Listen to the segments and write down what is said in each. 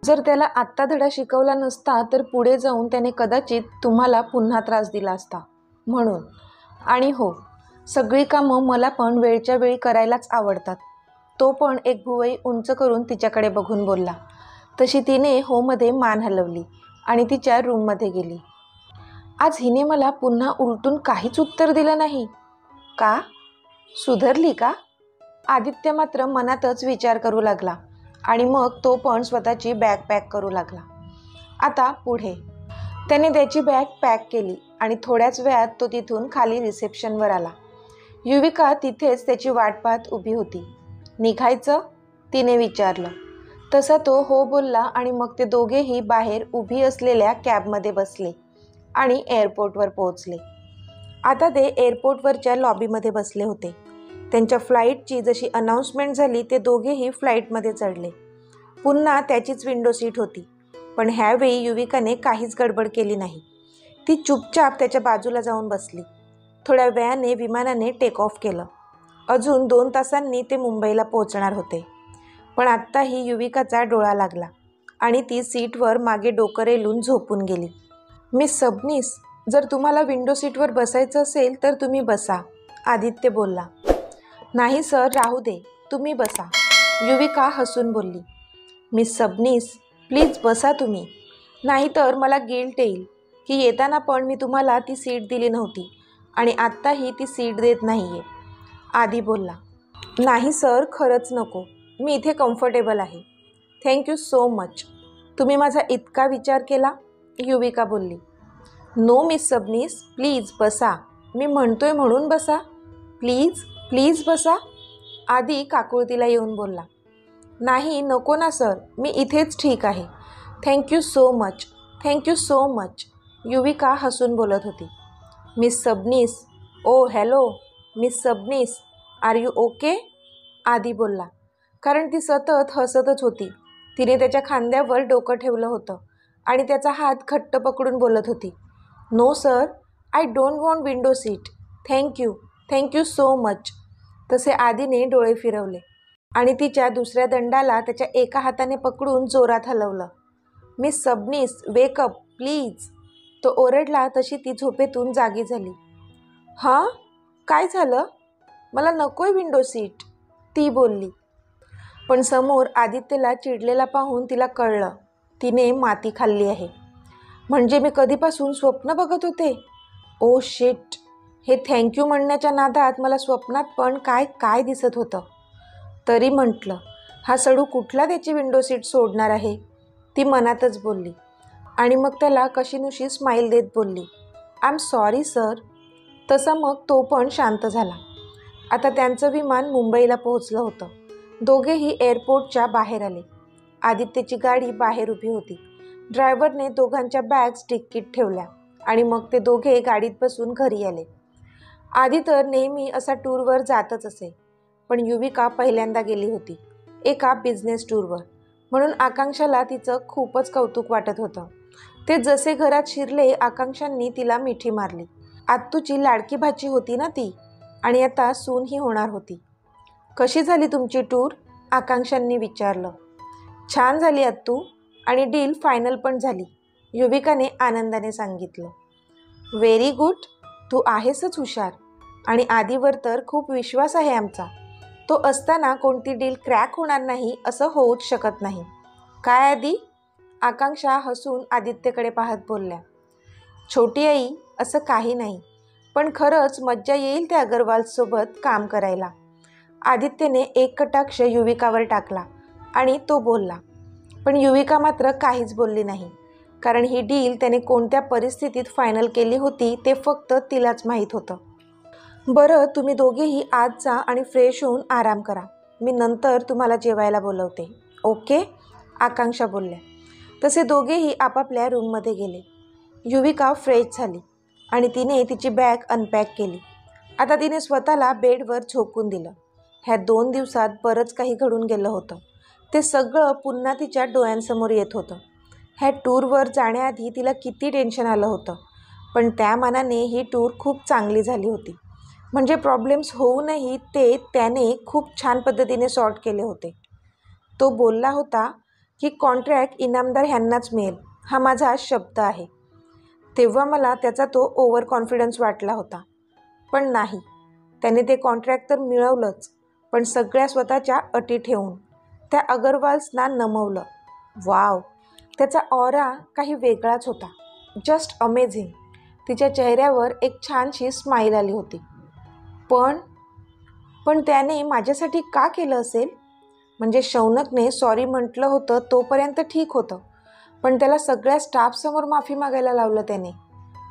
जर त्याला आत्ता धडा शिकवला नसता तर पुढे जाऊन त्याने कदाचित तुम्हाला पुन्हा त्रास दिला असता. म्हणून आणि हो, सगळी कामं मला पण वेळच्या वेळी करायलाच आवडतात. तो पण एक भुवई उंच करून तिच्याकडे बघून बोलला. तशी तिने होमध्ये मान हलवली आणि तिच्या रूममध्ये गेली. आज हिने मला पुन्हा उलटून काहीच उत्तर दिलं नाही. का? सुधारली का? आदित्य मात्र मनातच विचार करू लागला आणि मग तो पण स्वतःची बॅग पॅक करू लागला. आता पुढे. त्याने त्याची बॅग पॅक केली आणि थोड्याच वेळात तो तिथून खाली रिसेप्शनवर आला. युविका तिथेच त्याची वाट पाहत उभी होती. निघायचं? तिने विचारलं. तसा तो हो बोलला आणि मग ते दोघेही बाहेर उभी असलेल्या कॅबमध्ये बसले आणि एअरपोर्टवर पोहोचले. आता ते एअरपोर्टवरच्या लॉबीमध्ये बसले होते. त्यांच्या फ्लाईटची जशी अनाऊन्समेंट झाली ते दोघेही फ्लाईटमध्ये चढले. पुन्हा त्याचीच विंडो सीट होती. पण ह्यावेळी युविकाने काहीच गडबड केली नाही. ती चुपचाप त्याच्या बाजूला जाऊन बसली. थोड्या वेळाने विमानाने टेक ऑफ केलं. अजून 2 तासांनी ते मुंबईला पोहोचणार होते. पण आत्ताही युविकाचा डोळा लागला आणि ती सीटवर मागे डोकं रेलून झोपून गेली. मिस सबनीस, जर तुम्हाला विंडो सीटवर बसायचं असेल तर तुम्ही बसा, आदित्य बोलला. नाही सर, राहू दे, तुम्ही बसा, युविका हसून बोलली. मिस सबनीस, प्लीज बसा तुम्ही, नाहीतर मला गिल्ट येईल की येताना पण मी तुम्हाला ती सीट दिली नव्हती आणि आत्ताही ती सीट देत नाही आहे, आदी बोलला. नाही सर, खरंच नको, मी इथे कम्फर्टेबल आहे. थँक्यू सो मच, तुम्ही माझा इतका विचार केला, युविका बोलली. नो मिस सबनीस, प्लीज बसा, मी म्हणतोय म्हणून बसा, प्लीज प्लीज बसा, आदी काकुळतीला येऊन बोलला. नाही, नको ना सर, मी इथेच ठीक आहे. Thank you so much, thank you so much, Yuvika हसून बोलत होती. Miss Sabnis, oh hello miss Sabnis, are you okay, Aadi बोलला. कारण ती सतत हसतच होती. तिने त्याच्या खांद्यावर डोकं ठेवलं होतं आणि त्याचा हात घट्ट पकडून बोलत होती. No sir, I don't want window seat, thank you, thank you so much. तसे आदीने डोळे फिरवले आणि तिच्या दुसऱ्या दंडाला त्याच्या एका हाताने पकडून जोरात हलवलं. मिस सबनीस, वेकअप प्लीज, तो ओरडला तशी ती झोपेतून जागी झाली. हां, काय झालं? मला नकोय विंडो सीट, ती बोलली. पण समोर आदित्यला चिडलेला पाहून तिला कळलं तिने माती खाल्ली आहे. म्हणजे मी कधीपासून स्वप्न बघत होते. ओ शिट, हे थँक्यू म्हणण्याच्या नादात मला स्वप्नात पण काय काय दिसत होतं. तरी म्हटलं, हा सडू कुठला त्याची विंडो सीट सोडणार आहे, ती मनातच बोलली आणि मग त्याला कशीनुशी स्माईल देत बोलली. I am sorry sir. तसा मग तो पण शांत झाला. आता त्यांचं विमान मुंबईला पोहोचलं होतं. दोघेही एअरपोर्टच्या बाहेर आले. आदित्यची गाडी बाहेर उभी होती. ड्रायव्हरने दोघांच्या बॅग्स डिक्कीत ठेवल्या आणि मग ते दोघे गाडीत बसून घरी आले. आधी तर नेहमी असा टूरवर जातच असे, पण युविका पहिल्यांदा गेली होती, एका बिझनेस टूरवर. म्हणून आकांक्षाला तिचं खूपच कौतुक वाटत होतं. ते जसे घरात शिरले, आकांक्षांनी तिला मिठी मारली. आत्तूची लाडकी भाची होती ना ती, आणि आता सूनही होणार होती. कशी झाली तुमची टूर, आकांक्षांनी विचारलं. छान झाली आत्तू, आणि डील फायनल पण झाली, युविकाने आनंदाने सांगितलं. व्हेरी गुड, तू आहेसच हुशार, आणि आधीवर तर खूप विश्वास आहे आमचा. तो असताना कोणती डील क्रॅक होणार नाही असं होऊच शकत नाही. काय आधी, आकांक्षा हसून आदित्यकडे पाहत बोलल्या. छोटी आई, असं काही नाही, पण खरंच मज्जा येईल त्या अगरवालसोबत काम करायला. आदित्यने एक कटाक्ष युविकावर टाकला आणि तो बोलला. पण युविका मात्र काहीच बोलली नाही, कारण ही डील त्याने कोणत्या परिस्थितीत फायनल केली होती ते फक्त तिलाच माहीत होतं. बरं, तुम्ही दोघेही आज जा आणि फ्रेश होऊन आराम करा, मी नंतर तुम्हाला जेवायला बोलवते, ओके, आकांक्षा बोलल्या. तसे दोघेही आपापल्या रूममध्ये गेले. युविका फ्रेश झाली आणि तिने तिची बॅग अनपॅक केली. आता तिने स्वतःला बेडवर झोकून दिलं. ह्या 2 दिवसात बरंच काही घडून गेलं होतं. ते सगळं पुन्हा तिच्या डोळ्यांसमोर येत होतं. ह्या टूरवर जाण्याआधी तिला किती टेन्शन आलं होतं, पण त्या मानाने ही टूर खूप चांगली झाली होती. म्हणजे प्रॉब्लेम्स होऊनही ते त्याने खूप छान पद्धतीने सॉर्ट केले होते. तो बोलला होता की कॉन्ट्रॅक्ट इनामदार ह्यांनाच मिळेल, हा माझा शब्द आहे. तेव्हा मला त्याचा तो ओव्हर कॉन्फिडन्स वाटला होता. पण नाही, त्याने ते कॉन्ट्रॅक्ट तर मिळवलंच, पण सगळ्या स्वतःच्या अटी ठेवून त्या अगरवाल्सना नमवलं. वाव, त्याचा ऑरा काही वेगळाच होता. Just amazing. तिच्या चेहऱ्यावर एक छानशी स्माईल आली होती. पण त्याने माझ्यासाठी का केलं असेल? म्हणजे शौनकने सॉरी म्हटलं होतं तोपर्यंत ठीक होतं, पण त्याला सगळ्या स्टाफसमोर माफी मागायला लावलं त्याने.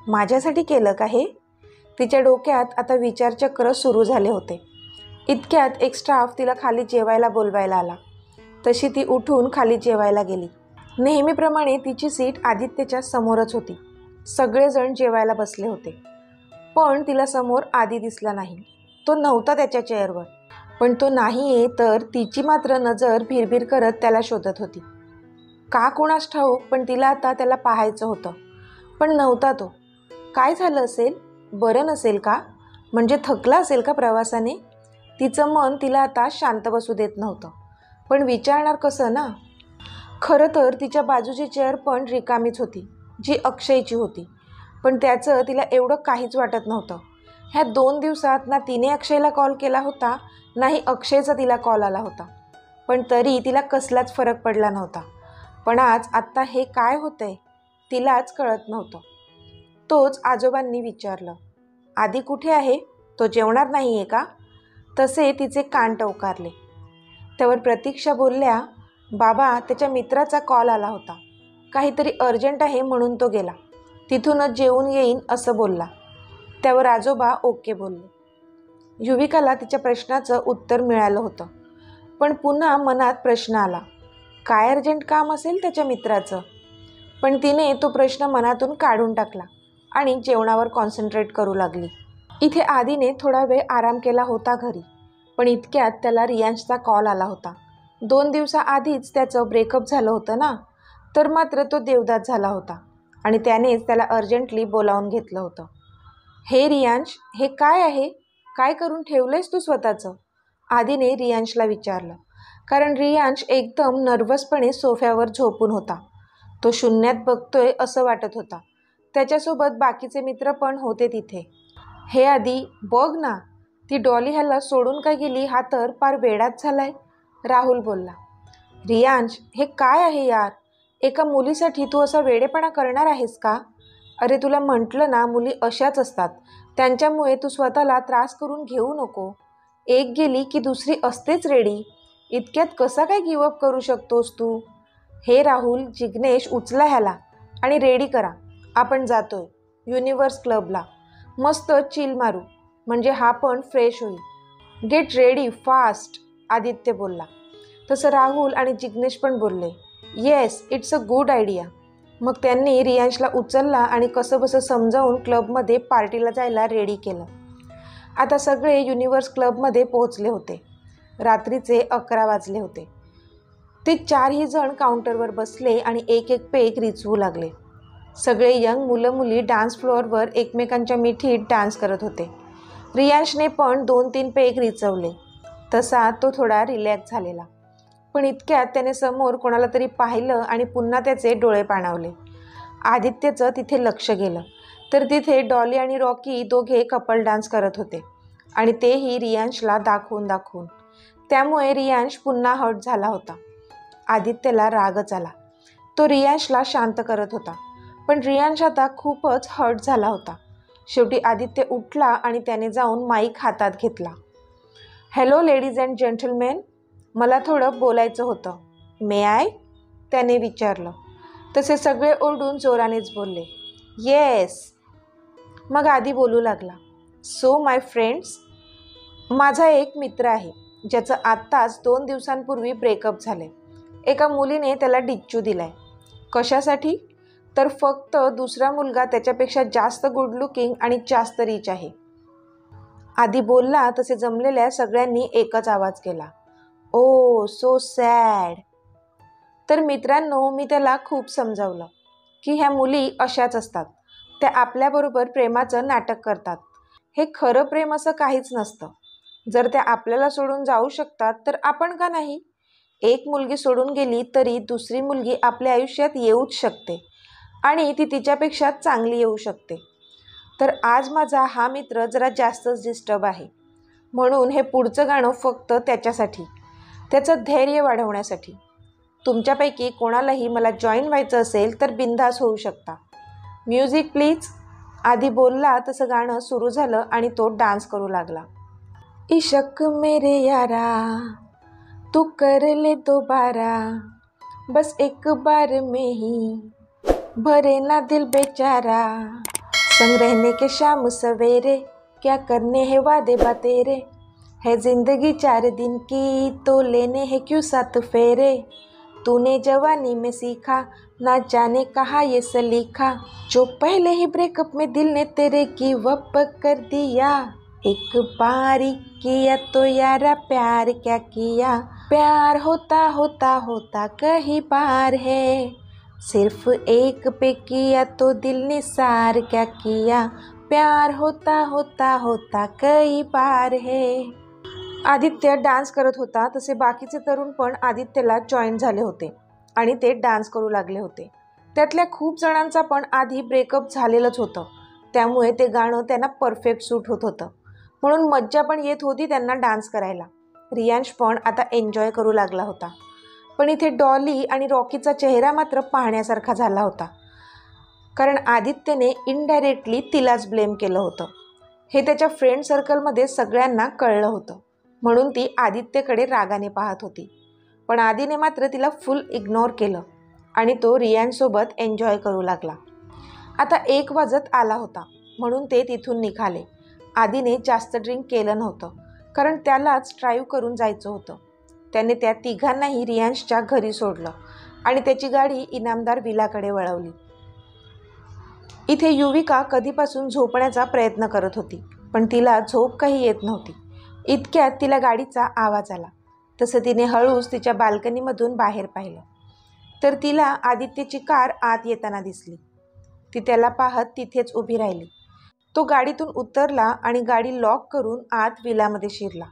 माझ्यासाठी केलं का हे? तिच्या डोक्यात आता विचारचक्र सुरू झाले होते. इतक्यात एक स्टाफ तिला खाली जेवायला बोलवायला आला. तशी ती उठून खाली जेवायला गेली. नेहमीप्रमाणे तिची सीट आदित्यच्या समोरच होती. सगळेजण जेवायला बसले होते, पण तिला समोर आदी दिसला नाही. तो नव्हता त्याच्या चेअरवर. पण तो नाहीये तर तिची मात्र नजर भिरभिर करत त्याला शोधत होती. का कुणास ठाऊक, पण तिला आता त्याला पाहायचं होतं. पण नव्हता तो. काय झालं असेल? बरं नसेल का? म्हणजे थकला असेल का प्रवासाने? तिचं मन तिला आता शांत बसू देत नव्हतं. पण विचारणार कसं ना? खरं तर तिच्या बाजूची चेअर पण रिकामीच होती, जी अक्षयची होती. पण त्याचं तिला एवढं काहीच वाटत नव्हतं. ह्या 2 दिवसात ना तिने अक्षयला कॉल केला होता, नाही अक्षयचा तिला कॉल आला होता. पण तरी तिला कसलाच फरक पडला नव्हता. पण आत्ता हे काय होतंय तिलाच कळत नव्हतं. तोच आजोबांनी विचारलं, आदी कुठे आहे? तो जेवणार नाही आहे का? तसे तिचे कान टवकारले. त्यावर प्रतीक्षा बोलल्या, बाबा, त्याच्या मित्राचा कॉल आला होता. काहीतरी अर्जंट आहे म्हणून तो गेला. तिथूनच जेवून येईन असं बोलला. त्यावर आजोबा ओके बोलले. युविकाला तिच्या प्रश्नाचं उत्तर मिळालं होतं, पण पुन्हा मनात प्रश्न आला, काय अर्जंट काम असेल त्याच्या मित्राचं? पण तिने तो प्रश्न मनातून काढून टाकला आणि जेवणावर कॉन्सन्ट्रेट करू लागली. इथे आदीने थोडा वेळ आराम केला होता घरी, पण इतक्यात त्याला रियांशचा कॉल आला होता. 2 दिवसाआधीच त्याचं ब्रेकअप झालं होतं ना, तर मात्र तो देवदात झाला होता आणि त्यानेच त्याला अर्जंटली बोलावून घेतलं होतं. हे रियांश, हे काय आहे? काय करून ठेवलंयस तू स्वतःचं? आदीने रियांशला विचारलं, कारण रियांश एकदम नर्वसपणे सोफ्यावर झोपून होता. तो शून्यात बघतोय असं वाटत होता. त्याच्यासोबत बाकीचे मित्र पण होते तिथे. हे आदी, बघ ना, ती डॉली ह्याला सोडून का गेली, हा तर फार वेडाच झालाय, राहुल बोलला. रियांश, हे काय आहे यार? एका मुलीसाठी तू असा वेडेपणा करणार आहेस का? अरे तुला म्हटलं ना, मुली अशाच असतात. त्यांच्यामुळे तू स्वतःला त्रास करून घेऊ नको. एक गेली की दुसरी असतेच रेडी. इतक्यात कसा काय गिवअप करू शकतोस तू? हे राहुल, जिग्नेश, उचला ह्याला आणि रेडी करा. आपण जातोय युनिव्हर्स क्लबला. मस्त चिल मारू, म्हणजे हा पण फ्रेश होईल. गेट रेडी फास्ट, आदित्य बोलला. तसं राहुल आणि जिग्नेश पण बोलले, yes, it's a good idea. मग त्यांनी रियांशला उचलला आणि कसंबसं समजावून क्लबमध्ये पार्टीला जायला रेडी केलं. आता सगळे युनिव्हर्स क्लबमध्ये पोहोचले होते. रात्रीचे 11 वाजले होते. ते 4ही जण काउंटरवर बसले आणि एक एक पेग रिचवू लागले. सगळे यंग मुलं मुली डान्स फ्लोअरवर एकमेकांच्या मिठीत डान्स करत होते. रियांशने पण 2-3 पेग रिचवले. तसा तो थोडा रिलॅक्स झालेला. पण इतक्यात त्याने समोर कोणाला तरी पाहिलं आणि पुन्हा त्याचे डोळे पाणावले. आदित्यचं तिथे लक्ष गेलं तर तिथे डॉली आणि रॉकी दोघे कपल डान्स करत होते आणि तेही रियांशला दाखवून. त्यामुळे रियांश पुन्हा हर्ट झाला होता. आदित्यला रागच आला. तो रियांशला शांत करत होता, पण रियांश आता खूपच हर्ट झाला होता. शेवटी आदित्य उठला आणि त्याने जाऊन माईक हातात घेतला. हॅलो लेडीज अँड जेंटलमेन, मला थोडं बोलायचं होतं. मे आय? त्याने विचारलं. तसे सगळे ओरडून जोरानेच बोलले, येस. मग आदी बोलू लागला, सो माय फ्रेंड्स, माझा एक मित्र आहे ज्याचं आत्ताच 2 दिवसांपूर्वी ब्रेकअप झाले. एका मुलीने त्याला डिच्चू दिलाय. कशासाठी? तर फक्त दुसरा मुलगा त्याच्यापेक्षा जास्त गुड लुकिंग आणि जास्त रिच आहे. आदी बोलला तसे जमलेल्या सगळ्यांनी एकच आवाज केला, ओ सो सॅड. तर मित्रांनो, मी त्याला खूप समजावलं की ह्या मुली अशाच असतात. त्या आपल्याबरोबर प्रेमाचं नाटक करतात. हे खरं प्रेम असं काहीच नसतं. जर त्या आपल्याला सोडून जाऊ शकतात तर आपण का नाही? एक मुलगी सोडून गेली तरी दुसरी मुलगी आपल्या आयुष्यात येऊच शकते आणि ती तिच्यापेक्षा चांगली येऊ शकते. तर आज माझा हा मित्र जरा जास्तच डिस्टर्ब आहे, म्हणून हे पुढचं गाणं फक्त त्याच्यासाठी, त्याचं धैर्य वाढवण्यासाठी. तुमच्यापैकी कोणालाही मला जॉईन व्हायचं असेल तर बिंदास होऊ शकता. Music please. आधी बोलला तसं गाणं सुरू झालं आणि तो डान्स करू लागला. इश्क मेरे यारा तू कर ले दोबारा, बस एक बार में ही भरे ना दिल बेचारा, संग रहने के शाम सवेरे, क्या करने हैं वादे बातेरे, है जिंदगी 4 दिन की तो लेने हैं क्यों 7 फेरे, तूने जवानी में सीखा ना जाने कहा ये सलीखा, जो पहले ही ब्रेकअप में दिल ने तेरे गिव अप कर दिया, एक बारी किया तो यारा प्यार क्या किया, प्यार होता होता होता कई बार है, सिर्फ एक पे किया तो दिल ने सार क्या किया, प्यार होता होता होता कई बार है. आदित्य डान्स करत होता तसे बाकीचे तरुण पण आदित्यला जॉईन झाले होते आणि ते डान्स करू लागले होते. त्यातल्या खूप जणांचा पण आधी ब्रेकअप झालेलंच होतं, त्यामुळे ते गाणं त्यांना परफेक्ट सूट होत होतं, म्हणून मज्जा पण येत होती त्यांना डान्स करायला. रियांश पण आता एन्जॉय करू लागला होता. पण इथे डॉली आणि रॉकीचा चेहरा मात्र पाहण्यासारखा झाला होता, कारण आदित्यने इनडायरेक्टली तिलाच ब्लेम केलं होतं. हे त्याच्या फ्रेंड सर्कलमध्ये सगळ्यांना कळलं होतं, म्हणून ती आदित्यकडे रागाने पाहत होती. पण आदीने मात्र तिला फुल इग्नोर केलं आणि तो रियांशसोबत एन्जॉय करू लागला. आता 1 वाजत आला होता, म्हणून ते तिथून निघाले. आदीने जास्त ड्रिंक केलं नव्हतं, कारण त्यालाच ड्राईव्ह करून जायचं होतं. त्याने त्या तिघांनाही रियांशच्या घरी सोडलं आणि त्याची गाडी इनामदार विलाकडे वळवली. इथे युविका कधीपासून झोपण्याचा प्रयत्न करत होती, पण तिला झोप काही येत नव्हती. इतक्यात तिला गाडीचा आवाज आला. तसं तिने हळूच तिच्या बाल्कनीमधून बाहेर पाहिलं, तर तिला आदित्यची कार आत येताना दिसली. ती त्याला पाहत तिथेच उभी राहिली. तो गाडीतून उतरला आणि गाडी लॉक करून आत विलामध्ये शिरला.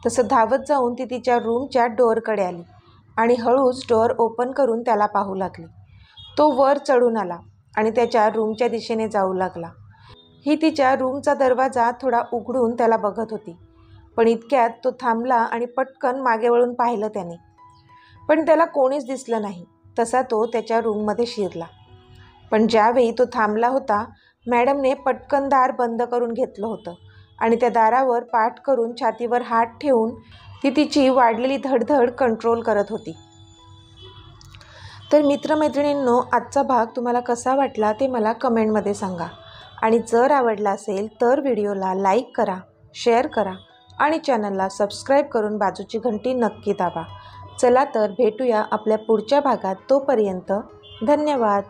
तसं धावत जाऊन ती तिच्या रूमच्या डोअरकडे आली आणि हळूच डोअर ओपन करून त्याला पाहू लागली. तो वर चढून आला आणि त्याच्या रूमच्या दिशेने जाऊ लागला. ही तिच्या रूमचा दरवाजा थोडा उघडून त्याला बघत होती, पण इतक्यात तो थांबला आणि पटकन मागे वळून पाहिलं त्याने, पण त्याला कोणीच दिसलं नाही. तसा तो त्याच्या रूममध्ये शिरला. पण ज्यावेळी तो थांबला होता, मॅडमने पटकन दार बंद करून घेतलं होतं आणि त्या दारावर पाठ करून छातीवर हात ठेवून ती तिची वाढलेली धडधड कंट्रोल करत होती. तर मित्रमैत्रिणींनो, आजचा भाग तुम्हाला कसा वाटला ते मला कमेंटमध्ये सांगा आणि जर आवडला असेल तर व्हिडिओला लाईक करा, शेअर करा आणि चॅनलला सबस्क्राईब करून बाजूची घंटी नक्की दाबा. चला तर भेटूया आपल्या पुढच्या भागात. तोपर्यंत धन्यवाद.